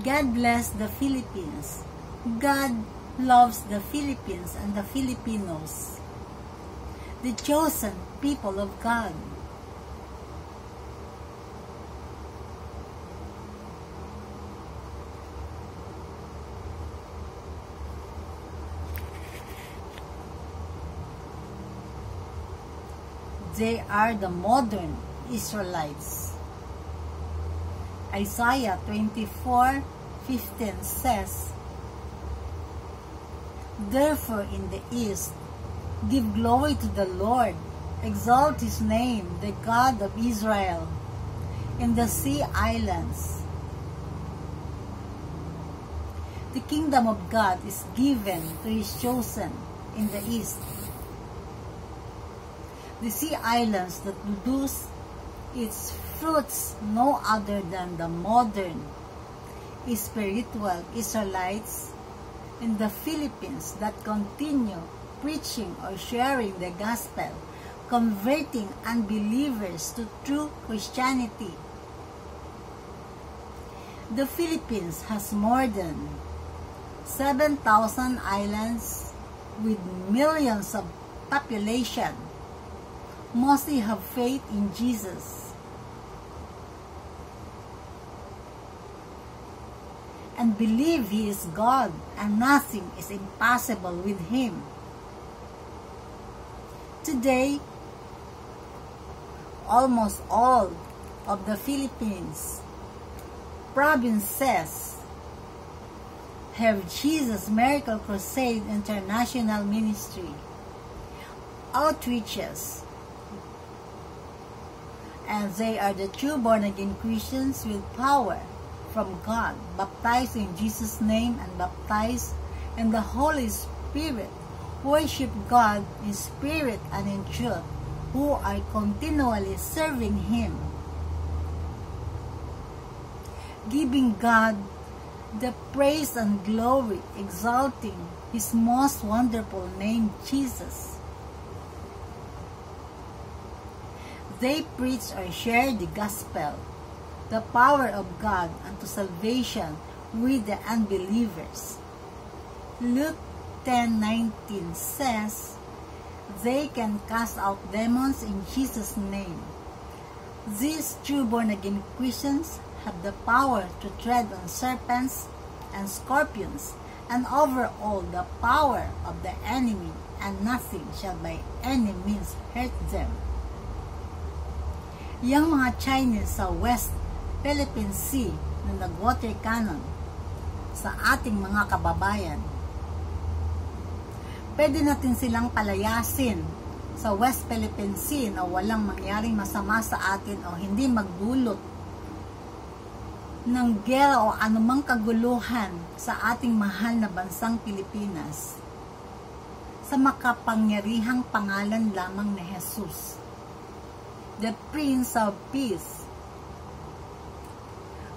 God bless the Philippines. God loves the Philippines and the Filipinos, the chosen people of God. They are the modern Israelites. Isaiah 24:15 says, "Therefore in the east, give glory to the Lord, exalt his name, the God of Israel, in the sea islands." The kingdom of God is given to his chosen in the east. The sea islands that produce its fruits no other than the modern spiritual Israelites in the Philippines that continue preaching or sharing the gospel, converting unbelievers to true Christianity. The Philippines has more than 7,000 islands with millions of population. Mostly have faith in Jesus and believe he is God and nothing is impossible with him. Today, almost all of the Philippines provinces have Jesus Miracle Crusade International Ministry outreaches, and they are the true born-again Christians with power from God, baptized in Jesus' name and baptized in the Holy Spirit, worship God in spirit and in truth, who are continually serving Him, giving God the praise and glory, exalting His most wonderful name, Jesus. They preach or share the gospel, the power of God unto salvation with the unbelievers. Luke 10:19 says, they can cast out demons in Jesus' name. These true born-again Christians have the power to tread on serpents and scorpions and over all the power of the enemy, and nothing shall by any means hurt them. Yang mga Chinese sa West Philippine Sea na nag-water cannon sa ating mga kababayan, pwede natin silang palayasin sa West Philippine Sea na walang mangyaring masama sa atin o hindi magdulot ng gera o anumang kaguluhan sa ating mahal na bansang Pilipinas sa makapangyarihang pangalan lamang ni Jesus, the Prince of Peace.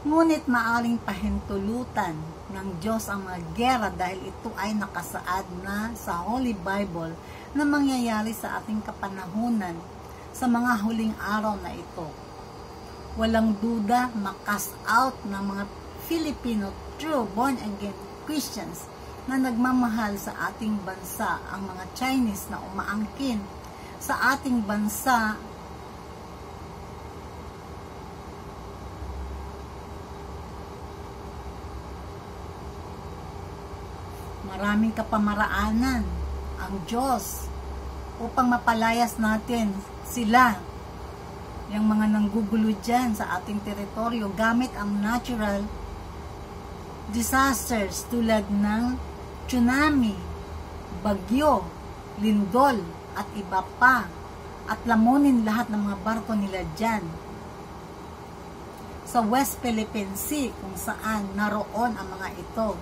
Ngunit maaring pahintulutan ng Diyos ang mga gera dahil ito ay nakasaad na sa Holy Bible na mangyayari sa ating kapanahunan sa mga huling araw na ito. Walang duda, makas out ng mga Filipino true born-again Christians na nagmamahal sa ating bansa ang mga Chinese na umaangkin sa ating bansa maraming kapamaraanan ang Diyos upang mapalayas natin sila, yung mga nanggugulo dyan sa ating teritoryo, gamit ang natural disasters tulad ng tsunami, bagyo, lindol, at iba pa, at lamunin lahat ng mga barko nila dyan sa West Philippine Sea kung saan naroon ang mga ito.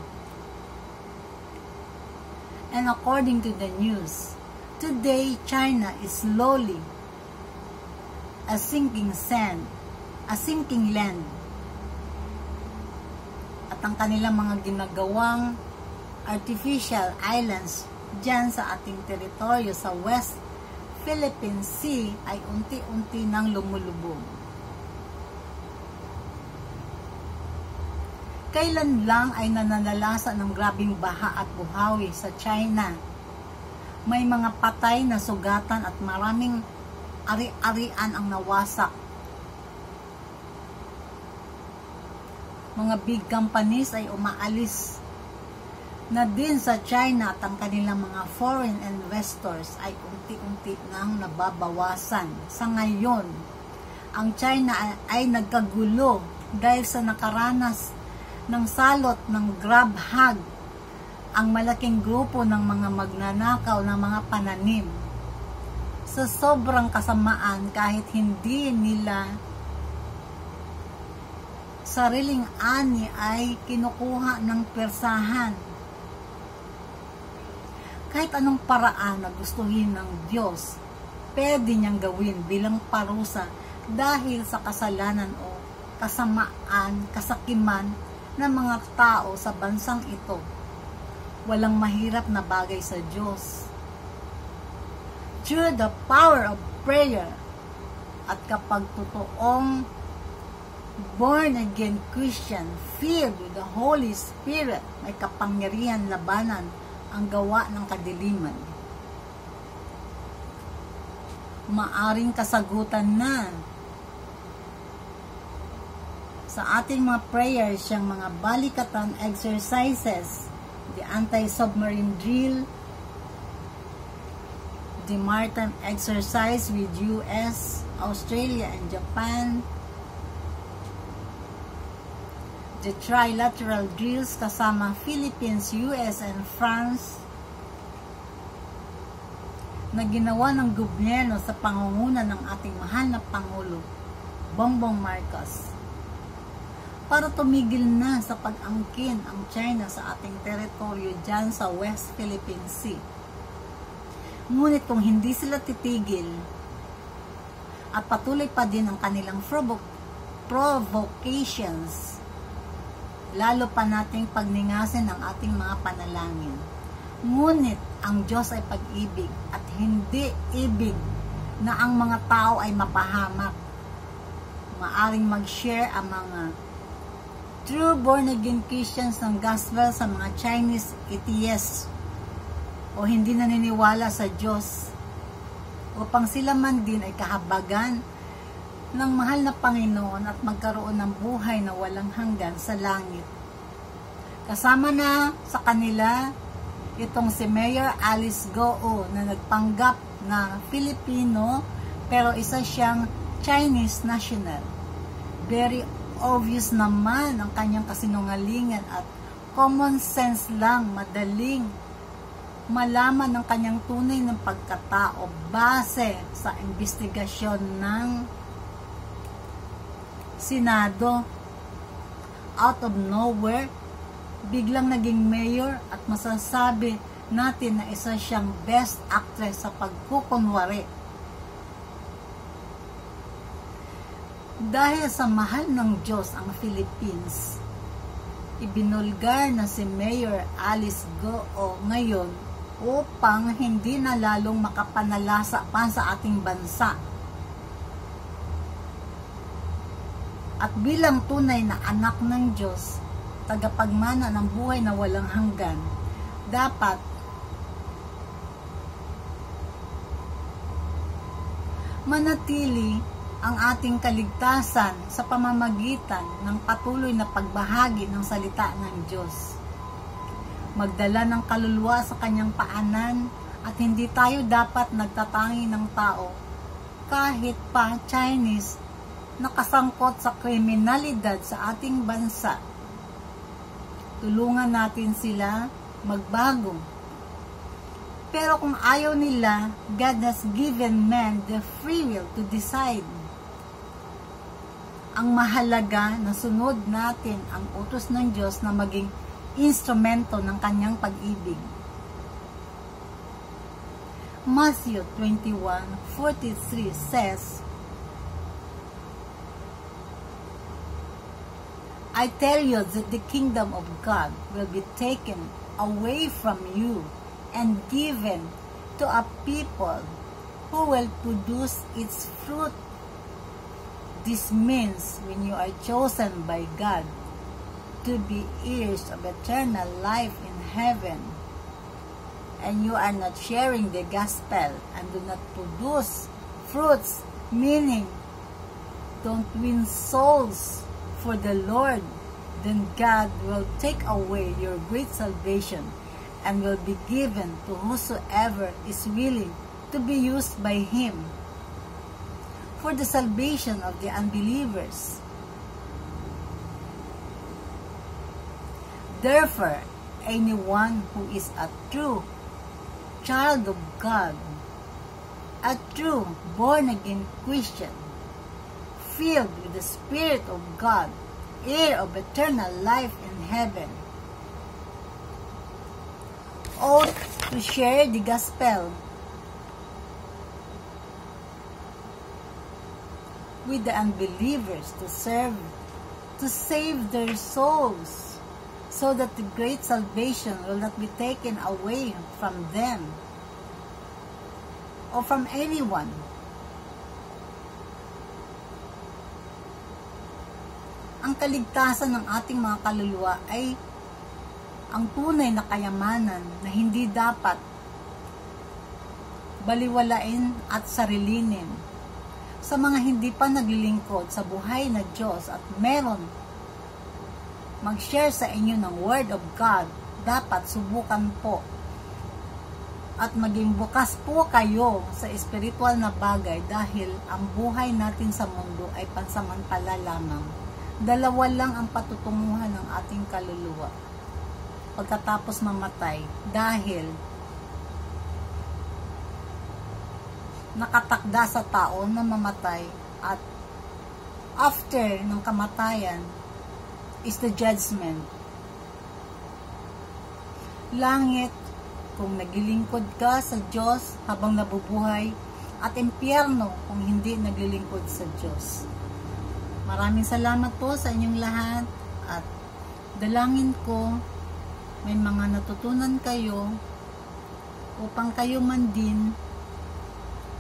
And according to the news, today China is slowly a sinking land. At ang kanilang mga ginagawang artificial islands dyan sa ating teritoryo sa West Philippine Sea ay unti-unti nang lumulubog. Kailan lang ay nananalasa ng grabing baha at buhawi sa China. May mga patay na sugatan at maraming ari-arian ang nawasak. Mga big companies ay umaalis na din sa China at ang kanilang mga foreign investors ay unti-unti nang nababawasan. Sa ngayon, ang China ay nagkagulo dahil sa nakaranas ng salot ng grab hog ang malaking grupo ng mga magnanakaw ng mga pananim. Sa sobrang kasamaan, kahit hindi nila sariling ani ay kinukuha ng persahan. Kahit anong paraan na gustuhin ng Diyos, pwede niyang gawin bilang parusa dahil sa kasalanan o kasamaan, kasakiman ng mga tao sa bansang ito. Walang mahirap na bagay sa Diyos. Through the power of prayer at kapag totoong born-again Christian filled with the Holy Spirit, may kapangyarihan labanan ang gawa ng kadiliman. Maaring kasagutan na sa ating mga prayers yung mga balikatan exercises, the anti-submarine drill, the maritime exercise with US, Australia, and Japan, the trilateral drills kasama Philippines, US, and France na ginawa ng gobyerno sa pangunguna ng ating mahal na Pangulo, Bongbong Marcos, para tumigil na sa pag-angkin ang China sa ating teritoryo dyan sa West Philippine Sea. Ngunit kung hindi sila titigil at patuloy pa din ang kanilang provocations, lalo pa nating pagningasin ang ating mga panalangin. Ngunit ang Diyos ay pag-ibig at hindi ibig na ang mga tao ay mapahamak. Maaring mag-share ang mga true born-again Christians ng gospel sa mga Chinese atheists o hindi naniniwala sa Diyos upang sila man din ay kahabagan ng mahal na Panginoon at magkaroon ng buhay na walang hanggan sa langit. Kasama na sa kanila itong si Mayor Alice Goh na nagpanggap na Filipino pero isa siyang Chinese national. Very obvious naman ang kanyang kasinungalingan at common sense lang, madaling malaman ng kanyang tunay ng pagkatao base sa investigasyon ng Senado. Out of nowhere, biglang naging mayor at masasabi natin na isa siyang best actress sa pagkukunwari. Dahil sa mahal ng Diyos ang Philippines, ibinulgar na si Mayor Alice Goh ngayon upang hindi na lalong makapanalasa pa sa ating bansa. At bilang tunay na anak ng Diyos, tagapagmana ng buhay na walang hanggan, dapat manatili ang ating kaligtasan sa pamamagitan ng patuloy na pagbahagi ng salita ng Diyos. Magdala ng kaluluwa sa kanyang paanan at hindi tayo dapat nagtatangi ng tao kahit pa Chinese nakasangkot sa kriminalidad sa ating bansa. Tulungan natin sila magbago. Pero kung ayaw nila, God has given man the free will to decide. Ang mahalaga na sunod natin ang utos ng Diyos na maging instrumento ng kanyang pag-ibig. Matthew 21:43 says, I tell you that the kingdom of God will be taken away from you and given to a people who will produce its fruit. This means when you are chosen by God to be heirs of eternal life in heaven, and you are not sharing the gospel and do not produce fruits, meaning don't win souls for the Lord, then God will take away your great salvation and will be given to whosoever is willing to be used by Him for the salvation of the unbelievers. Therefore, anyone who is a true child of God, a true born-again Christian, filled with the Spirit of God, heir of eternal life in heaven, ought to share the gospel with the unbelievers to save their souls, so that the great salvation will not be taken away from them or from anyone. Ang kaligtasan ng ating mga kaluluwa ay ang tunay na kayamanan na hindi dapat baliwalain at sarilinin. Sa mga hindi pa naglilingkod sa buhay na Diyos at meron mag-share sa inyo ng Word of God, dapat subukan po at maging bukas po kayo sa espiritual na bagay, dahil ang buhay natin sa mundo ay pansamantala lamang. Dalawa lang ang patutunguhan ng ating kaluluwa pagkatapos mamatay, dahil nakatakda sa tao na mamatay, at after ng kamatayan is the judgment. Langit kung naglilingkod ka sa Diyos habang nabubuhay, at impyerno kung hindi naglilingkod sa Diyos. Maraming salamat po sa inyong lahat, at dalangin ko may mga natutunan kayo upang kayo man din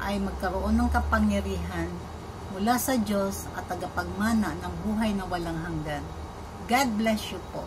ay magkaroon ng kapangyarihan mula sa Diyos at tagapagmana ng buhay na walang hanggan. God bless you po.